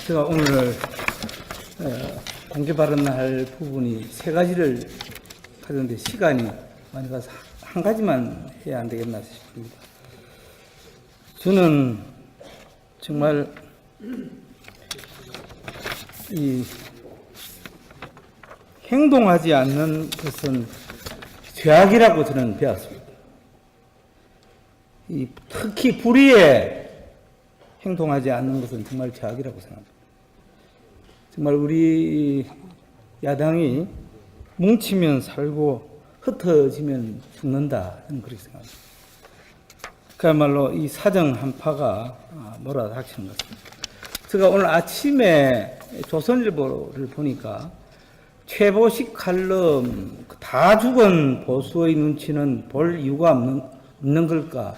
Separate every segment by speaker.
Speaker 1: 제가 오늘 공개 발언할 부분이 세 가지를 가졌는데 시간이 많이 가서 한 가지만 해야 안 되겠나 싶습니다. 저는 정말 이 행동하지 않는 것은 죄악이라고 저는 배웠습니다. 특히 불의에 행동하지 않는 것은 정말 죄악이라고 생각합니다. 정말 우리 야당이 뭉치면 살고 흩어지면 죽는다, 저는 그렇게 생각합니다. 그야말로 이 사정 한파가 몰아닥치는 것 같습니다. 제가 오늘 아침에 조선일보를 보니까 최보식 칼럼 다 죽은 보수의 눈치는 볼 이유가 없는 걸까.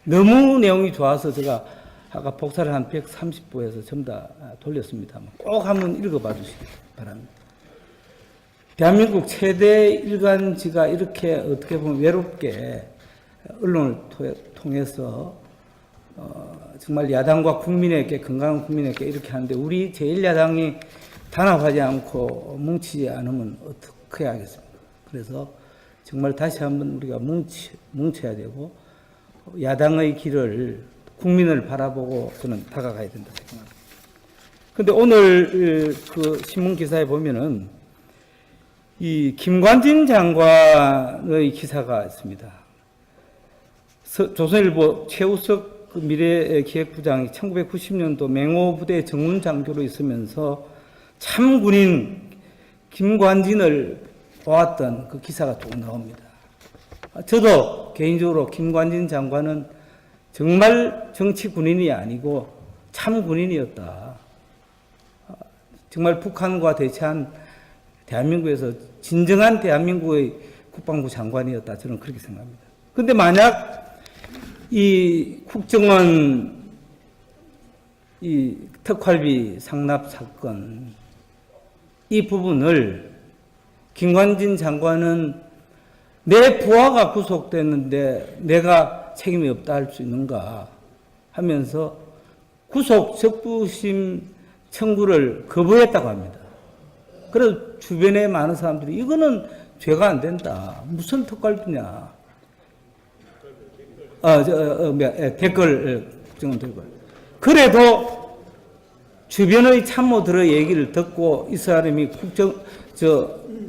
Speaker 1: 너무 내용이 좋아서 제가 아까 복사를 한 130부에서 전부 다 돌렸습니다. 꼭 한번 읽어봐 주시기 바랍니다. 대한민국 최대 일간지가 이렇게 어떻게 보면 외롭게 언론을 통해서 정말 야당과 국민에게, 건강한 국민에게 이렇게 하는데 우리 제1야당이 단합하지 않고 뭉치지 않으면 어떻게 하겠습니까? 그래서 정말 다시 한번 우리가 뭉쳐야 되고 야당의 길을 국민을 바라보고 저는 다가가야 된다 생각합니다. 그런데 오늘 그 신문 기사에 보면은 이 김관진 장관의 기사가 있습니다. 조선일보 최우석 미래기획부장이 1990년도 맹호부대 정훈장교로 있으면서 참군인 김관진을 보았던 그 기사가 쭉 나옵니다. 저도 개인적으로 김관진 장관은 정말 정치 군인이 아니고 참 군인이었다. 정말 북한과 대치한 대한민국에서 진정한 대한민국의 국방부 장관이었다. 저는 그렇게 생각합니다. 그런데 만약 이 국정원 이 특활비 상납 사건 이 부분을 김관진 장관은 내 부하가 구속됐는데 내가 책임이 없다 할 수 있는가 하면서 구속 적부심 청구를 거부했다고 합니다. 그래서 주변에 많은 사람들이 이거는 죄가 안 된다. 무슨 특활비냐. 댓글. 그래도 주변의 참모들의 얘기를 듣고 이 사람이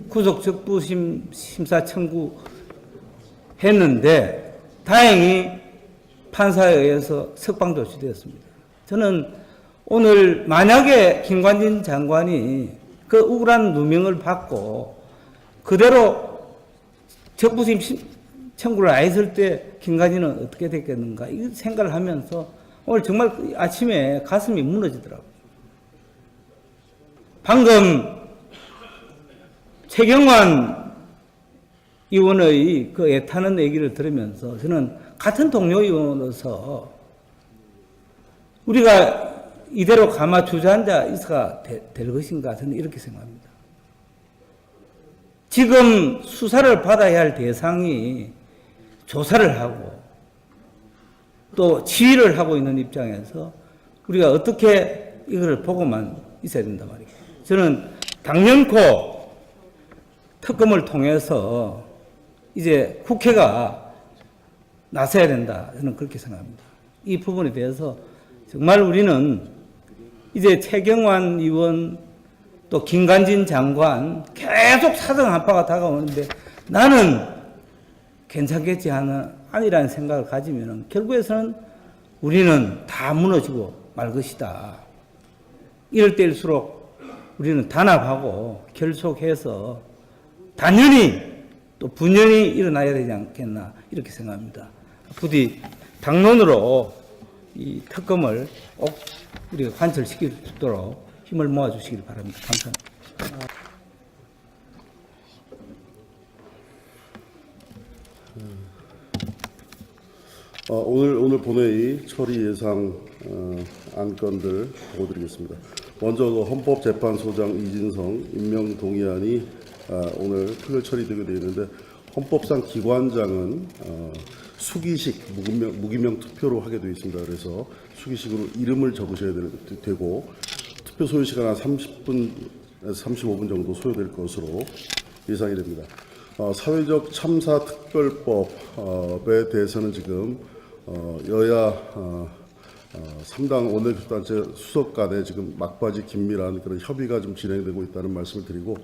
Speaker 1: 구속 적부심 심사 청구 했는데 다행히 판사에 의해서 석방 조치되었습니다. 저는 오늘 만약에 김관진 장관이 그 억울한 누명을 받고 그대로 적부심 청구를 안 했을 때 김관진은 어떻게 됐겠는가 이 생각을 하면서 오늘 정말 아침에 가슴이 무너지더라고요. 방금 최경환 의원의 그 애타는 얘기를 들으면서 저는 같은 동료 의원으로서 우리가 이대로 가마 주저앉아 있어가 될 것인가 저는 이렇게 생각합니다. 지금 수사를 받아야 할 대상이 조사를 하고 또 지휘를 하고 있는 입장에서 우리가 어떻게 이거를 보고만 있어야 된단 말이에요. 저는 당연코 특검을 통해서 이제 국회가 나서야 된다. 저는 그렇게 생각합니다. 이 부분에 대해서 정말 우리는 이제 최경환 의원 또 김관진 장관 계속 사정 한파가 다가오는데 나는 괜찮겠지 하는 아니라는 생각을 가지면 결국에서는 우리는 다 무너지고 말 것이다. 이럴 때일수록 우리는 단합하고 결속해서 단연히 또 분연히 일어나야 되지 않겠나 이렇게 생각합니다. 부디 당론으로 이 특검을 꼭 우리가 관철시킬 수 있도록 힘을 모아주시길 바랍니다. 감사합니다.
Speaker 2: 오늘 본회의 처리 예상 안건들 보고드리겠습니다. 먼저 헌법재판소장 이진성 임명 동의안이 오늘 표결 처리되게 되어 있는데 헌법상 기관장은 수기식 무기명 투표로 하게 되어 있습니다. 그래서 수기식으로 이름을 적으셔야 되고 투표 소요 시간 한 30분에서 35분 정도 소요될 것으로 예상이 됩니다. 사회적 참사 특별법에 대해서는 지금 여야 3당 원내교섭단체 수석 간에 지금 막바지 긴밀한 그런 협의가 좀 진행되고 있다는 말씀을 드리고,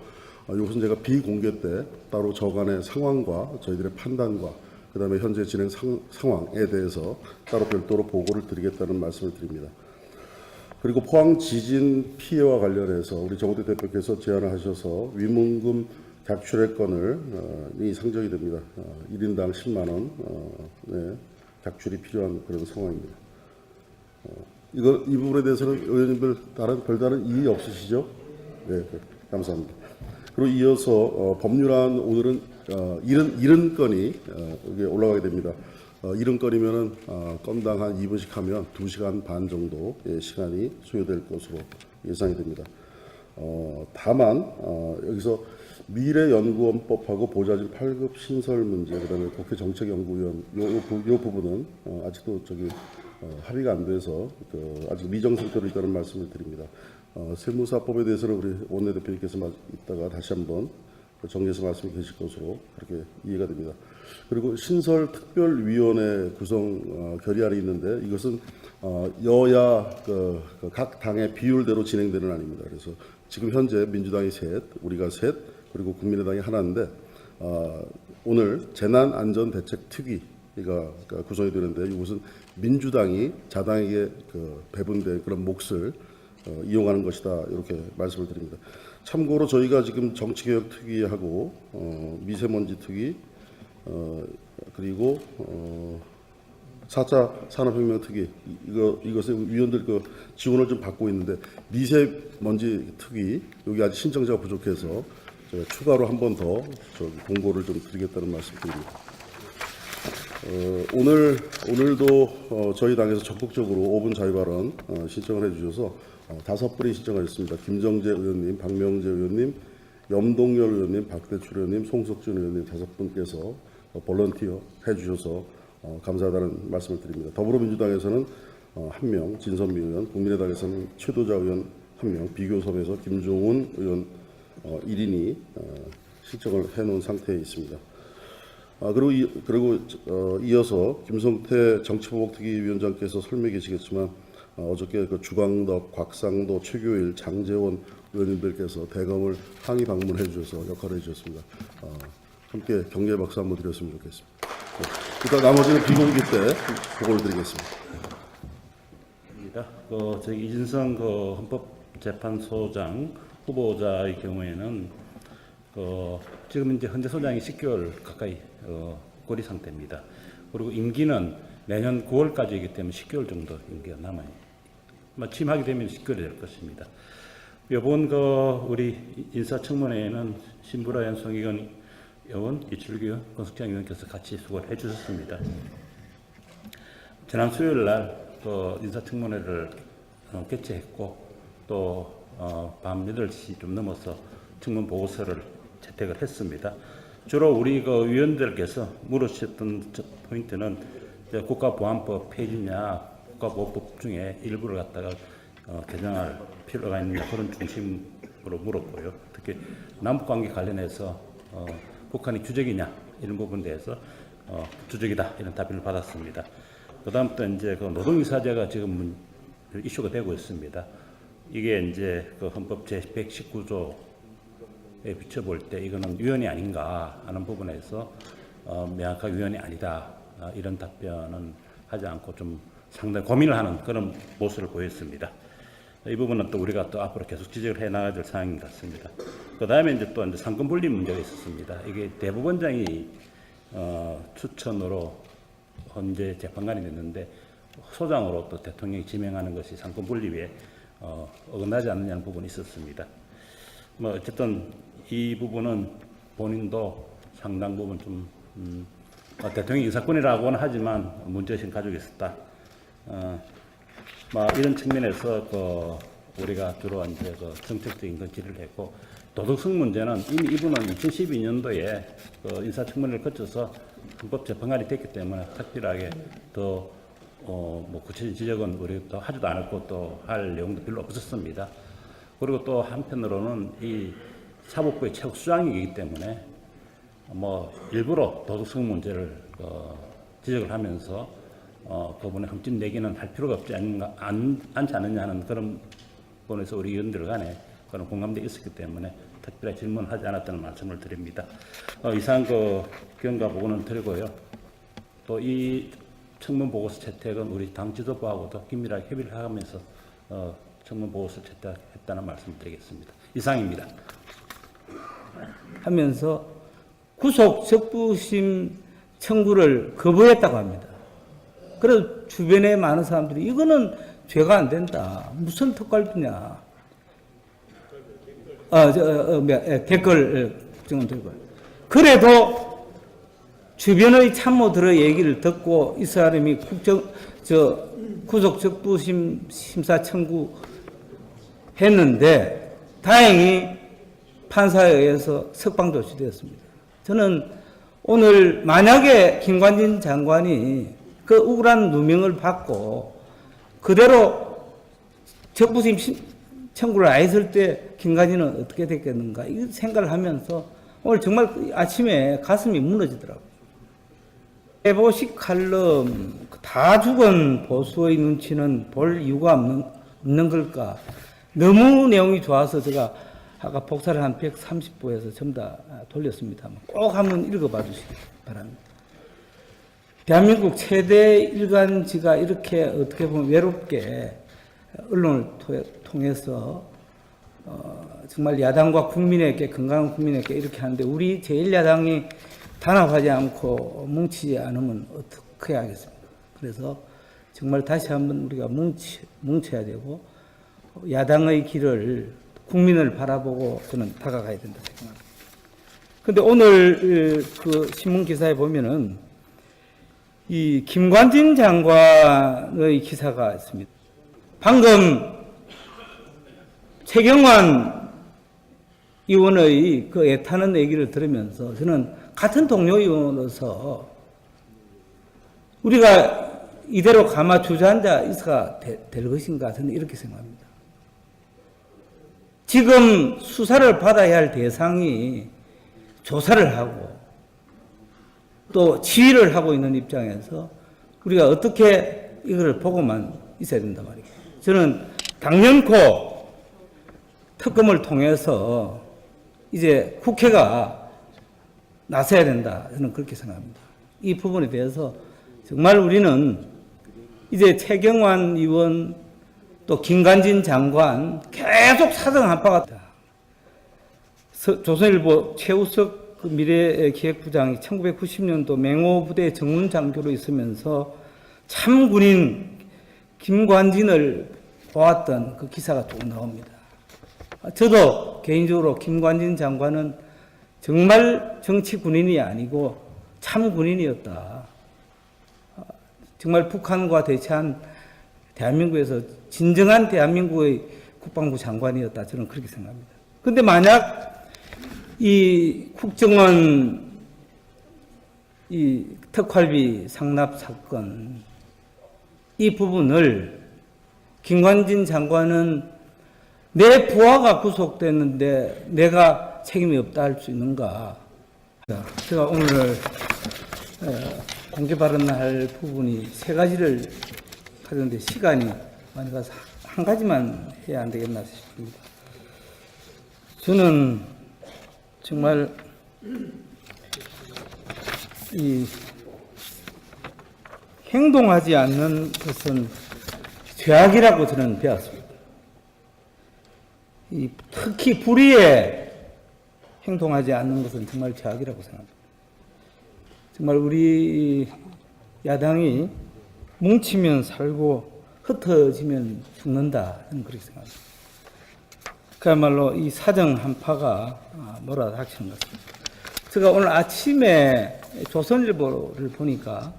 Speaker 2: 이것은 제가 비공개 때 따로 저간의 상황과 저희들의 판단과 그다음에 현재 진행 상황에 대해서 따로 별도로 보고를 드리겠다는 말씀을 드립니다. 그리고 포항 지진 피해와 관련해서 우리 정우택 대표께서 제안을 하셔서 위문금 각출의 건이 상정이 됩니다. 1인당 10만 원 네, 각출이 필요한 그런 상황입니다. 이 부분에 대해서는 의원님들 별다른 이의 없으시죠? 네, 감사합니다. 그리고 이어서 법률안 오늘은 70건이 여기에 올라가게 됩니다. 70건이면은 건당 한 2분씩 하면 2시간 반 정도의 시간이 소요될 것으로 예상이 됩니다. 다만 여기서 미래연구원법하고 보좌진 8급 신설 문제, 그다음에 국회 정책연구위원 요 부분은 아직도 합의가 안 돼서 아직 미정 상태로 있다는 말씀을 드립니다. 세무사법에 대해서는 우리 원내대표님께서 이따가 다시 한번 정리해서 말씀이 계실 것으로 그렇게 이해가 됩니다. 그리고 신설특별위원회 구성 결의안이 있는데 이것은 여야 각 당의 비율대로 진행되는 안입니다. 그래서 지금 현재 민주당이 셋, 우리가 셋, 그리고 국민의당이 하나인데 오늘 재난안전대책특위가 구성이 되는데 이것은 민주당이 자당에게 배분된 그런 몫을 이용하는 것이다, 이렇게 말씀을 드립니다. 참고로 저희가 지금 정치개혁특위하고 미세먼지 특위 그리고 4차 산업혁명 특위 이것에 위원들 지원을 좀 받고 있는데 미세먼지 특위 여기 아직 신청자가 부족해서 제가 추가로 한 번 더 공고를 좀 드리겠다는 말씀드립니다. 오늘도 저희 당에서 적극적으로 5분 자유발언 신청을 해주셔서 5분이 신청하셨습니다. 김정재 의원님, 박명재 의원님, 염동열 의원님, 박대출 의원님, 송석준 의원님 5분께서 볼런티어 해주셔서 감사하다는 말씀을 드립니다. 더불어민주당에서는 1명 진선미 의원, 국민의당에서는 최도자 의원 1명, 비교섭에서 김종훈 의원 1인이 신청을 해놓은 상태에 있습니다. 그리고 이어서 김성태 정치보복특위위원장께서 설명해 계시겠지만 어저께 주광덕, 곽상도, 최교일, 장재원 의원님들께서 대검을 항의 방문해 주셔서 역할을 해주셨습니다. 함께 격려의 박수 한번 드렸으면 좋겠습니다. 일단 나머지는 비공개 때 보고를 드리겠습니다.
Speaker 1: 저희 이진성 헌법재판소장 후보자의 경우에는 지금 이제 현재 소장이 10개월 가까이 고리 상태입니다. 그리고 임기는 내년 9월까지이기 때문에 10개월 정도 임기가 남아요. 취임하게 되면 10개월이 될 것입니다. 이번 우리 인사청문회에는 신부라 의원, 송익원 의원, 이철규 의원, 권석장 의원께서 같이 수고를 해주셨습니다. 지난 수요일 날 인사청문회를 개최했고 또 밤 8시 좀 넘어서 청문 보고서를 채택을 했습니다. 주로 우리 위원들께서 물으셨던 포인트는 국가보안법 폐지냐, 국가보호법 중에 일부를 갖다가 개정할 필요가 있느냐, 그런 중심으로 물었고요. 특히 남북관계 관련해서 북한이 주적이냐 이런 부분에 대해서 주적이다 이런 답변을 받았습니다. 그다음부터 이제 노동이사제가 지금 이슈가 되고 있습니다. 이게 이제 헌법 제 119조에 비춰볼 때 이거는 위헌이 아닌가 하는 부분에서 명확하게 위헌이 아니다, 이런 답변은 하지 않고 좀 상당히 고민을 하는 그런 모습을 보였습니다. 이 부분은 또 우리가 또 앞으로 계속 지적을 해 나가야 될 사항인 것 같습니다. 그 다음에 이제 또 상권 분립 문제가 있었습니다. 이게 대법원장이 추천으로 현재 재판관이 됐는데 소장으로 또 대통령이 지명하는 것이 상권 분립에 어긋나지 않느냐는 부분이 있었습니다. 어쨌든 이 부분은 본인도 상당 부분 좀 대통령 인사권이라고는 하지만 문제의식을 가지고 있었다. 이런 측면에서 우리가 주로 이제 정책적인 건 질의를 했고, 도덕성 문제는 이미 이분은 2012년도에 인사청문회를 거쳐서 헌법재판관이 됐기 때문에 특별하게 더 구체적인 지적은 우리 또 하지도 않았고 또 할 내용도 별로 없었습니다.
Speaker 3: 그리고 또 한편으로는 이 사법부의 최고 수장이기 때문에 뭐 일부러 도덕성 문제를 지적을 하면서 그분의 흠집 내기는 할 필요가 없지 않지 않느냐 하는 그런 부분에서 우리 의원들 간에 그런 공감대가 있었기 때문에 특별히 질문을 하지 않았다는 말씀을 드립니다. 이상 경과 보고는 드리고요. 또 이 청문 보고서 채택은 우리 당 지도부하고도 긴밀하게 협의를 하면서 청문 보고서 채택했다는 말씀을 드리겠습니다. 이상입니다.
Speaker 1: 하면서 구속 적부심 청구를 거부했다고 합니다. 그래서 주변에 많은 사람들이 이거는 죄가 안 된다. 무슨 특갈비냐. 댓글 국정원 댓글. 그래도 주변의 참모들의 얘기를 듣고 이 사람이 구속 적부심 심사 청구 했는데 다행히 판사에 의해서 석방 조치되었습니다. 저는 오늘 만약에 김관진 장관이 그 억울한 누명을 받고 그대로 적부심 청구를 안 했을 때 김관진은 어떻게 됐겠는가 이 생각을 하면서 오늘 정말 아침에 가슴이 무너지더라고요. 해보식 칼럼 다 죽은 보수의 눈치는 볼 이유가 없는 걸까. 너무 내용이 좋아서 제가 아까 복사를 한 130부에서 전부 다 돌렸습니다. 꼭 한번 읽어봐 주시기 바랍니다. 대한민국 최대 일간지가 이렇게 어떻게 보면 외롭게 언론을 통해서 정말 야당과 국민에게 건강한 국민에게 이렇게 하는데 우리 제1야당이 단합하지 않고 뭉치지 않으면 어떻게 하겠습니까? 그래서 정말 다시 한번 우리가 뭉쳐야 되고 야당의 길을 국민을 바라보고 저는 다가가야 된다 생각합니다. 그런데 오늘 그 신문 기사에 보면은 이 김관진 장관의 기사가 있습니다. 방금 최경환 의원의 그 애타는 얘기를 들으면서 저는 같은 동료 의원으로서 우리가 이대로 가마 주저앉아 있어가 될 것인가 저는 이렇게 생각합니다. 지금 수사를 받아야 할 대상이 조사를 하고 또 지휘를 하고 있는 입장에서 우리가 어떻게 이걸 보고만 있어야 된단 말이에요. 저는 당연코 특검을 통해서 이제 국회가 나서야 된다. 저는 그렇게 생각합니다. 이 부분에 대해서 정말 우리는 이제 최경환 의원 또 김관진 장관 계속 사정 한파가 조선일보 최우석 미래기획부장이 1990년도 맹호부대 정문장교로 있으면서 참군인 김관진을 보았던 그 기사가 쭉 나옵니다. 저도 개인적으로 김관진 장관은 정말 정치 군인이 아니고 참 군인이었다. 정말 북한과 대치한 대한민국에서 진정한 대한민국의 국방부 장관이었다. 저는 그렇게 생각합니다. 그런데 만약 이 국정원 이 특활비 상납 사건 이 부분을 김관진 장관은 내 부하가 구속됐는데 내가 책임이 없다 할 수 있는가? 제가 오늘 공개 발언할 부분이 세 가지를 하는데 시간이 많이 가서 한 가지만 해야 안 되겠나 싶습니다. 저는 정말 이 행동하지 않는 것은 죄악이라고 저는 배웠습니다. 이 특히 불의에 행동하지 않는 것은 정말 죄악이라고 생각합니다. 정말 우리 야당이 뭉치면 살고 흩어지면 죽는다. 저는 그렇게 생각합니다. 그야말로 이 사정 한파가 몰아닥치는 것 같습니다. 제가 오늘 아침에 조선일보를 보니까